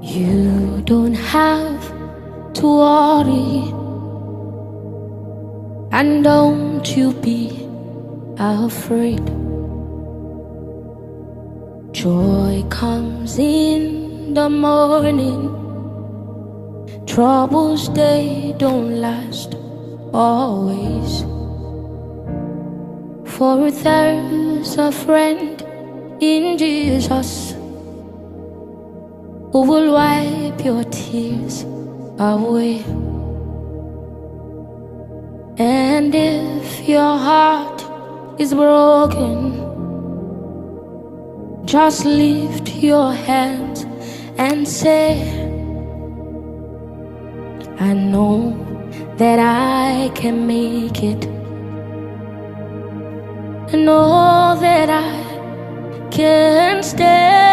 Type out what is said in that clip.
You don't have to worry, and don't you be afraid. Joy comes in the morning. Troubles, they don't last always. For there's a friend in Jesus who will wipe your tears away. And if your heart is broken, just lift your hands and say, I know that I can make it. I know that I can stand.